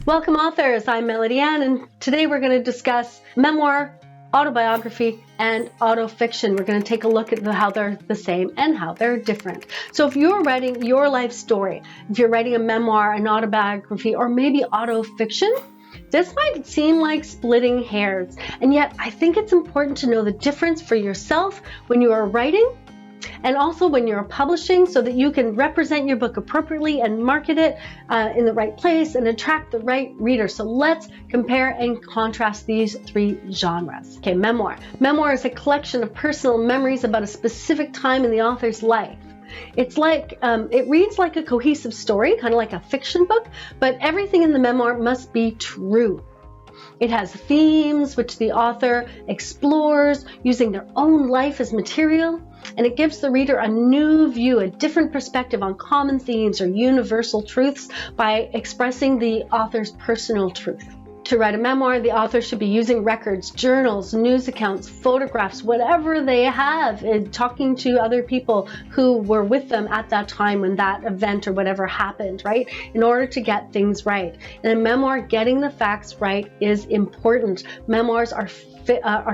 Welcome authors, I'm Melody Ann, and today we're going to discuss memoir, autobiography, and autofiction. We're going to take a look at how they're the same and how they're different. So if you're writing your life story, if you're writing a memoir, an autobiography, or maybe autofiction, this might seem like splitting hairs, and yet I think it's important to know the difference for yourself when you are writing and also when you're publishing, so that you can represent your book appropriately and market it in the right place and attract the right reader. So let's compare and contrast these three genres. Okay, memoir. Memoir is a collection of personal memories about a specific time in the author's life. It's like, it reads like a cohesive story, kind of like a fiction book, but everything in the memoir must be true. It has themes which the author explores using their own life as material, and it gives the reader a new view, a different perspective on common themes or universal truths by expressing the author's personal truth. To write a memoir, the author should be using records, journals, news accounts, photographs, whatever they have, talking to other people who were with them at that time when that event or whatever happened, right? In order to get things right. In a memoir, getting the facts right is important. Memoirs are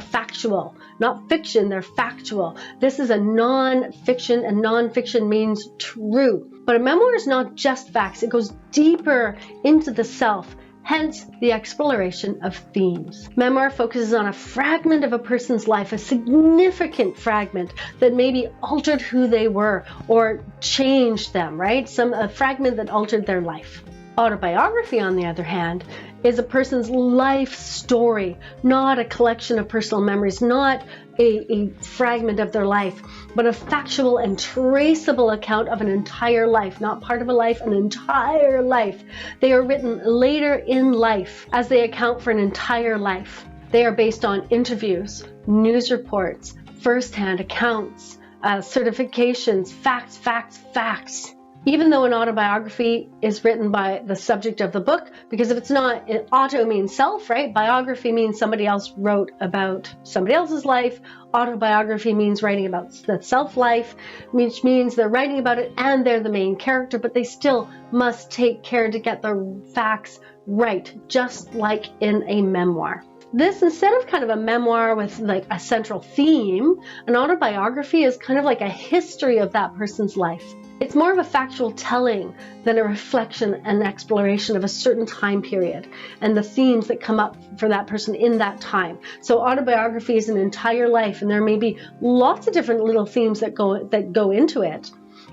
factual, not fiction, they're factual. This is a non-fiction, and non-fiction means true. But a memoir is not just facts, it goes deeper into the self. Hence, the exploration of themes. Memoir focuses on a fragment of a person's life, a significant fragment that maybe altered who they were or changed them, right? A fragment that altered their life. Autobiography, on the other hand, is a person's life story, not a collection of personal memories, not a fragment of their life, but a factual and traceable account of an entire life, not part of a life, an entire life. They are written later in life as they account for an entire life. They are based on interviews, news reports, first-hand accounts, certifications, facts. Even though an autobiography is written by the subject of the book, because if it's not, auto means self, right? Biography means somebody else wrote about somebody else's life. Autobiography means writing about the self-life, which means they're writing about it and they're the main character, but they still must take care to get the facts right, just like in a memoir. This, instead of kind of a memoir with like a central theme, an autobiography is kind of like a history of that person's life. It's more of a factual telling than a reflection and exploration of a certain time period and the themes that come up for that person in that time. So autobiography is an entire life, and there may be lots of different little themes that go into it.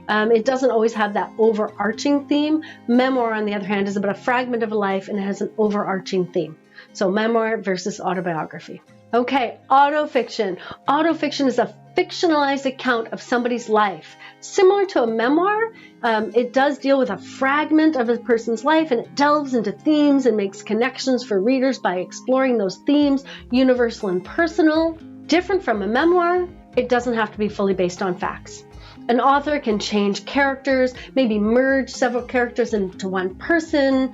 It doesn't always have that overarching theme. Memoir, on the other hand, is about a fragment of a life, and it has an overarching theme. So memoir versus autobiography. Okay, autofiction. Autofiction is a fictionalized account of somebody's life. Similar to a memoir, it does deal with a fragment of a person's life, and it delves into themes and makes connections for readers by exploring those themes, universal and personal. Different from a memoir, it doesn't have to be fully based on facts. An author can change characters, maybe merge several characters into one person,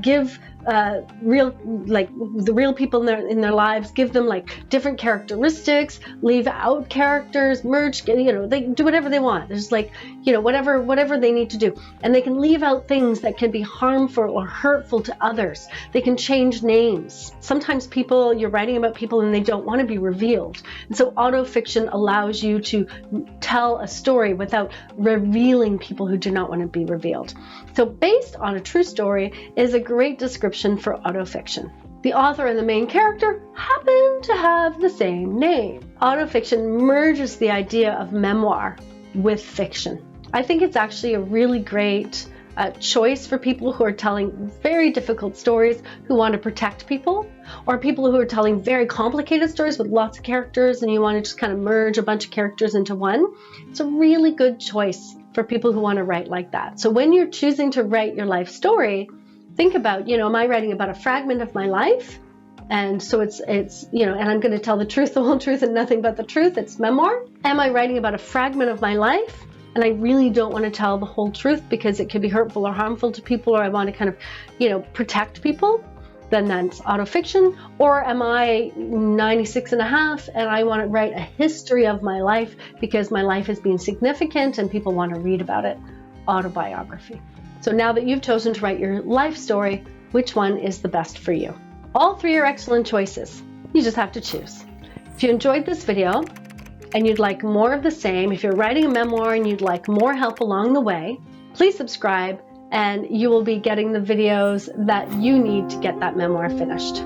give the real people in their lives, give them like different characteristics, leave out characters, merge, they do whatever they want. There's whatever they need to do. And they can leave out things that can be harmful or hurtful to others. They can change names. Sometimes you're writing about people and they don't want to be revealed. And so autofiction allows you to tell a story without revealing people who do not want to be revealed. So based on a true story is a great description for autofiction. The author and the main character happen to have the same name. Autofiction merges the idea of memoir with fiction. I think it's actually a really great choice for people who are telling very difficult stories, who want to protect people, or people who are telling very complicated stories with lots of characters and you want to just kind of merge a bunch of characters into one. It's a really good choice for people who want to write like that. So when you're choosing to write your life story, think about, am I writing about a fragment of my life? And so it's and I'm going to tell the truth, the whole truth, and nothing but the truth. It's memoir. Am I writing about a fragment of my life? And I really don't want to tell the whole truth because it could be hurtful or harmful to people, or I want to kind of, protect people. Then that's autofiction. Or am I 96 and a half and I want to write a history of my life because my life has been significant and people want to read about it? Autobiography. So now that you've chosen to write your life story, which one is the best for you. All three are excellent choices. You just have to choose. If you enjoyed this video and you'd like more of the same, if you're writing a memoir and you'd like more help along the way, please subscribe and you will be getting the videos that you need to get that memoir finished.